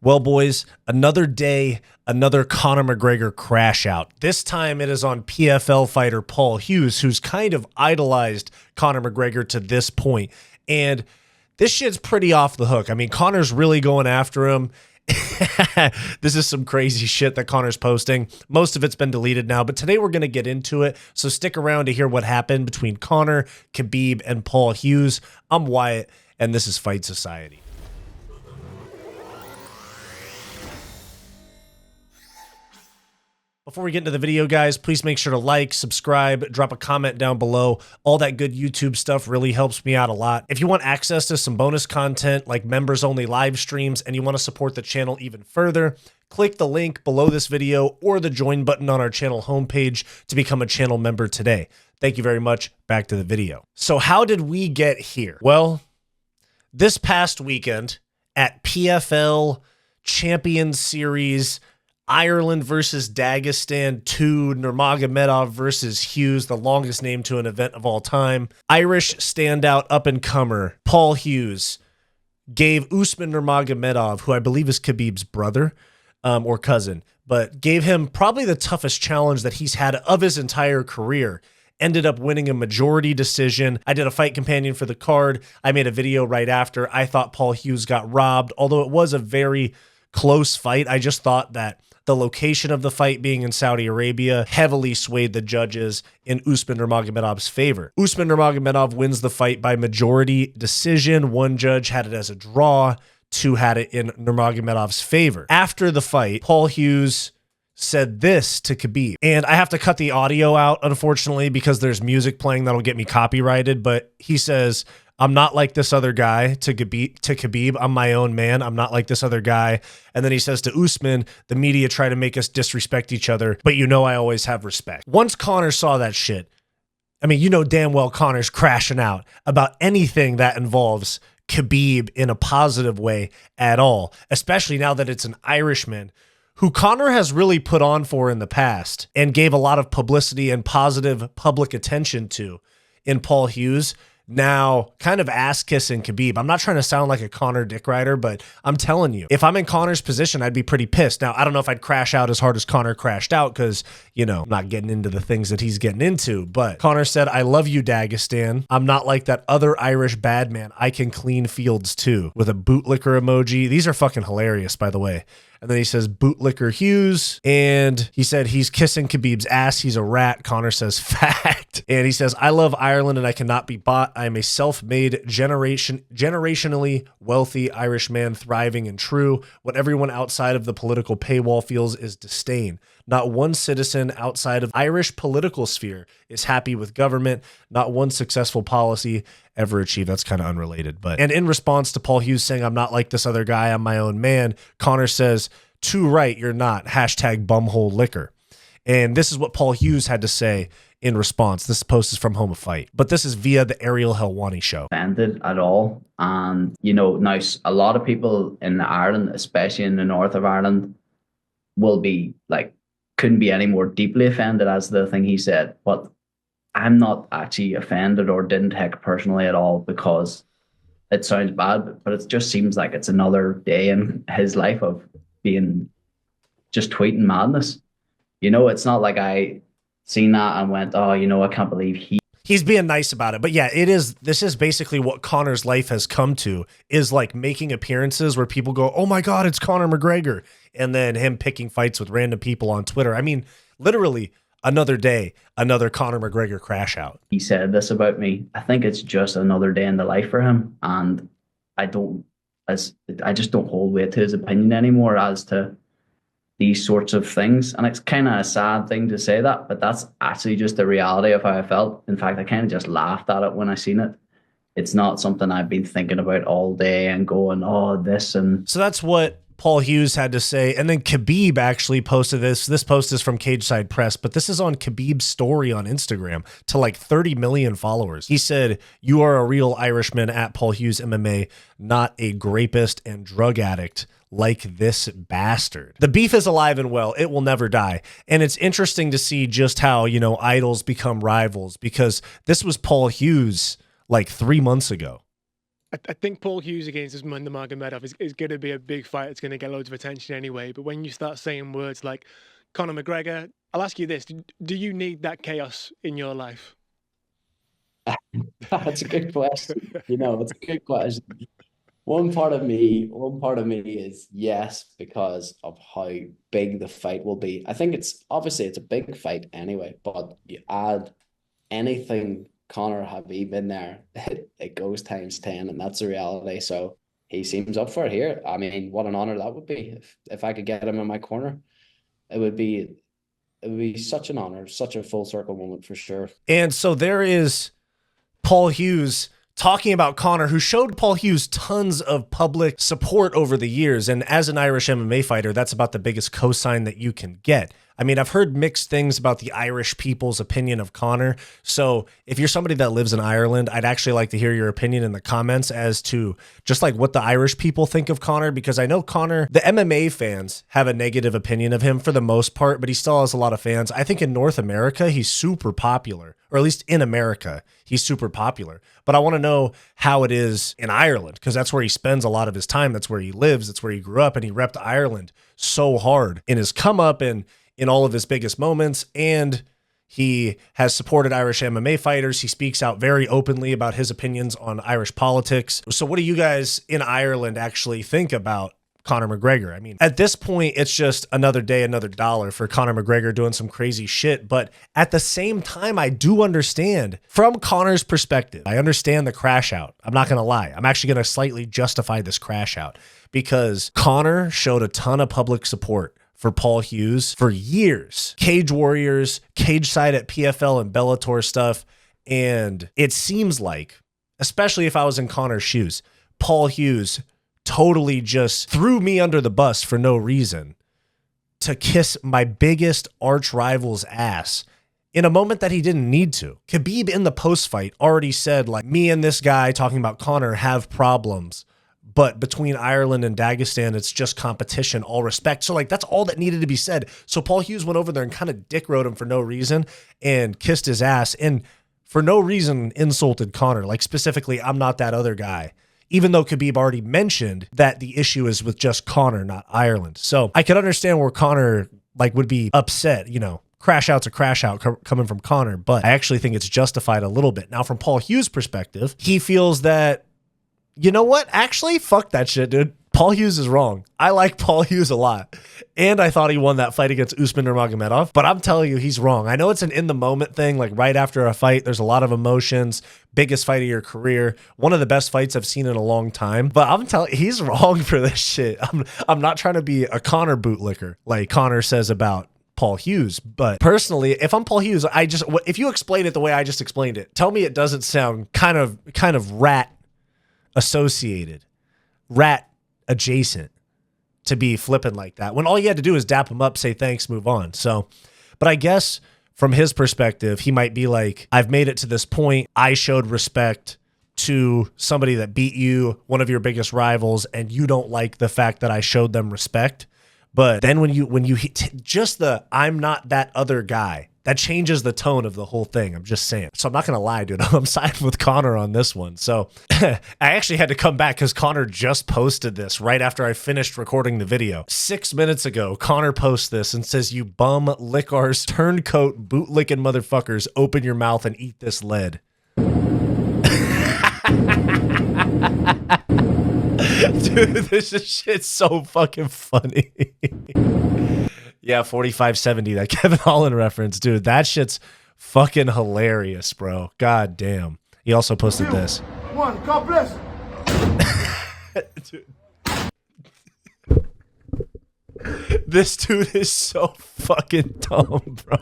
Well, boys, another day, another Conor McGregor crash out. This time it is on PFL fighter Paul Hughes, who's kind of idolized Conor McGregor to this point. And this shit's pretty off the hook. I mean, Conor's really going after him. This is some crazy shit that Conor's posting. Most of it's been deleted now, but today we're going to get into it. So stick around to hear what happened between Conor, Khabib, and Paul Hughes. I'm Wyatt, and this is Fight Society. Before we get into the video, guys, please make sure to like, subscribe, drop a comment down below. All that good YouTube stuff really helps me out a lot. If you want access to some bonus content like members-only live streams and you want to support the channel even further, click the link below this video or the join button on our channel homepage to become a channel member today. Thank you very much. Back to the video. So how did we get here? Well, this past weekend at PFL Champions Series Ireland versus Dagestan 2, Nurmagomedov versus Hughes, the longest name to an event of all time. Irish standout up-and-comer Paul Hughes gave Usman Nurmagomedov, who I believe is Khabib's brother or cousin, but gave him probably the toughest challenge that he's had of his entire career. Ended up winning a majority decision. I did a fight companion for the card. I made a video right after. I thought Paul Hughes got robbed, although it was a very close fight. I just thought that the location of the fight being in Saudi Arabia heavily swayed the judges in Usman Nurmagomedov's favor. Usman Nurmagomedov wins the fight by majority decision. One judge had it as a draw, two had it in Nurmagomedov's favor. After the fight, Paul Hughes said this to Khabib, and I have to cut the audio out, unfortunately, because there's music playing that'll get me copyrighted, but he says, "I'm not like this other guy," to Khabib. "I'm my own man. I'm not like this other guy." And then he says to Usman, "The media try to make us disrespect each other, but you know I always have respect." Once Conor saw that shit, I mean, you know damn well Conor's crashing out about anything that involves Khabib in a positive way at all, especially now that it's an Irishman who Conor has really put on for in the past and gave a lot of publicity and positive public attention to in Paul Hughes. Now, kind of ass-kissing Khabib. I'm not trying to sound like a Conor dick rider, but I'm telling you, if I'm in Conor's position, I'd be pretty pissed. Now, I don't know if I'd crash out as hard as Conor crashed out because, you know, I'm not getting into the things that he's getting into. But Conor said, "I love you, Dagestan. I'm not like that other Irish bad man. I can clean fields too," with a bootlicker emoji. These are fucking hilarious, by the way. And then he says, "Bootlicker Hughes." And he said he's kissing Khabib's ass. He's a rat. Conor says, "Fact." And he says, "I love Ireland and I cannot be bought. I am a self-made generationally wealthy Irish man, thriving and true. What everyone outside of the political paywall feels is disdain. Not one citizen outside of Irish political sphere is happy with government. Not one successful policy ever achieved." That's kind of unrelated. But, and in response to Paul Hughes saying, "I'm not like this other guy, I'm my own man," Conor says, "Too right, you're not. Hashtag bumhole liquor." And this is what Paul Hughes had to say in response. This post is from Home of Fight, but this is via the Ariel Helwani show. Offended at all. And, you know, now a lot of people in Ireland, especially in the north of Ireland, will be like, couldn't be any more deeply offended as the thing he said. But I'm not actually offended or didn't take it personally at all, because it sounds bad, but it just seems like it's another day in his life of being just tweeting madness. You know, it's not like I seen that and went, "Oh, you know, I can't believe he's being nice about it." But yeah, this is basically what Conor's life has come to, is like making appearances where people go, "Oh my God, it's Conor McGregor." And then him picking fights with random people on Twitter. I mean, literally another day, another Conor McGregor crash out. He said this about me. I think it's just another day in the life for him. And I just don't hold weight to his opinion anymore as to these sorts of things. And it's kind of a sad thing to say that, but that's actually just the reality of how I felt. In fact, I kind of just laughed at it when I seen it. It's not something I've been thinking about all day and going, "Oh, this." And so that's what Paul Hughes had to say. And then Khabib actually posted this. This post is from Cage Side Press, but this is on Khabib's story on Instagram to like 30 million followers. He said, "You are a real Irishman at Paul Hughes MMA, not a grapist and drug addict like this bastard." The beef is alive and well. It will never die. And it's interesting to see just how, you know, idols become rivals, because this was Paul Hughes like 3 months ago. I think Paul Hughes against Nurmagomedov is going to be a big fight. It's going to get loads of attention anyway. But when you start saying words like Conor McGregor, I'll ask you this: do you need that chaos in your life? That's a good question. It's a good question. One part of me is yes, because of how big the fight will be. I think it's a big fight anyway, but you add anything Conor Khabib in there, it goes times 10, and that's the reality. So he seems up for it here. I mean, what an honor that would be if I could get him in my corner. It would be such an honor, such a full circle moment for sure. And so there is Paul Hughes talking about Conor, who showed Paul Hughes tons of public support over the years. And as an Irish MMA fighter, that's about the biggest cosign that you can get. I mean, I've heard mixed things about the Irish people's opinion of Conor. So if you're somebody that lives in Ireland, I'd actually like to hear your opinion in the comments as to just like what the Irish people think of Conor, because I know Conor, the MMA fans have a negative opinion of him for the most part, but he still has a lot of fans. I think in North America, he's super popular, or at least in America, he's super popular. But I want to know how it is in Ireland, because that's where he spends a lot of his time. That's where he lives. That's where he grew up, and he repped Ireland so hard in his come up and in all of his biggest moments, and he has supported Irish MMA fighters. He speaks out very openly about his opinions on Irish politics. So what do you guys in Ireland actually think about Conor McGregor? I mean, at this point, it's just another day, another dollar for Conor McGregor doing some crazy shit. But at the same time, I do understand from Conor's perspective, I understand the crash out. I'm not going to lie. I'm actually going to slightly justify this crash out because Conor showed a ton of public support for Paul Hughes for years. Cage Warriors, cage side at PFL and Bellator stuff. And it seems like, especially if I was in Conor's shoes, Paul Hughes totally just threw me under the bus for no reason to kiss my biggest arch rival's ass in a moment that he didn't need to. Khabib in the post-fight already said, like, me and this guy talking about Conor have problems, but between Ireland and Dagestan, it's just competition, all respect. So, like, that's all that needed to be said. So Paul Hughes went over there and kind of dick rode him for no reason and kissed his ass and for no reason insulted Conor. Like, specifically, I'm not that other guy. Even though Khabib already mentioned that the issue is with just Conor, not Ireland. So I could understand where Conor, like, would be upset, crash out's a crash out coming from Conor, but I actually think it's justified a little bit. Now, from Paul Hughes' perspective, he feels that, you know what? Actually, fuck that shit, dude. Paul Hughes is wrong. I like Paul Hughes a lot. And I thought he won that fight against Usman Nurmagomedov. But I'm telling you, he's wrong. I know it's an in-the-moment thing, like right after a fight, there's a lot of emotions. Biggest fight of your career. One of the best fights I've seen in a long time. But I'm telling you, he's wrong for this shit. I'm not trying to be a Conor bootlicker, like Conor says about Paul Hughes. But personally, if I'm Paul Hughes, if you explain it the way I just explained it, tell me it doesn't sound kind of rat associated, rat adjacent to be flipping like that when all you had to do is dap him up, say thanks, move on. So, but I guess from his perspective, he might be like, I've made it to this point. I showed respect to somebody that beat you, one of your biggest rivals, and you don't like the fact that I showed them respect. But then when you hit just the I'm not that other guy, that changes the tone of the whole thing. I'm just saying. So I'm not going to lie, dude. I'm siding with Conor on this one. So I actually had to come back because Conor just posted this right after I finished recording the video. 6 minutes ago, Conor posts this and says, you bum lickars, turncoat, bootlicking motherfuckers, open your mouth and eat this lead. Dude, this shit's so fucking funny. Yeah, 4570, that Kevin Holland reference, dude. That shit's fucking hilarious, bro. God damn. He also posted this. One, God bless. Dude. This dude is so fucking dumb, bro.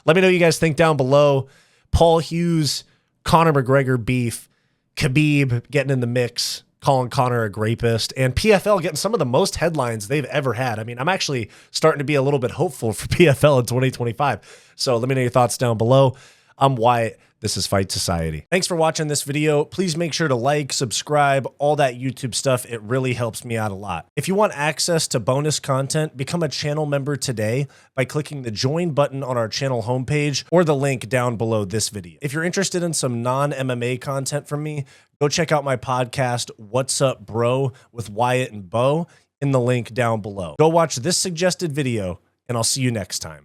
Let me know what you guys think down below. Paul Hughes, Conor McGregor beef, Khabib getting in the mix, calling Conor a grapist, and PFL getting some of the most headlines they've ever had. I mean, I'm actually starting to be a little bit hopeful for PFL in 2025. So let me know your thoughts down below. I'm Wyatt. This is Fight Society. Thanks for watching this video. Please make sure to like, subscribe, all that YouTube stuff. It really helps me out a lot. If you want access to bonus content, become a channel member today by clicking the join button on our channel homepage or the link down below this video. If you're interested in some non-MMA content from me, go check out my podcast, What's Up Bro, with Wyatt and Bo, in the link down below. Go watch this suggested video, and I'll see you next time.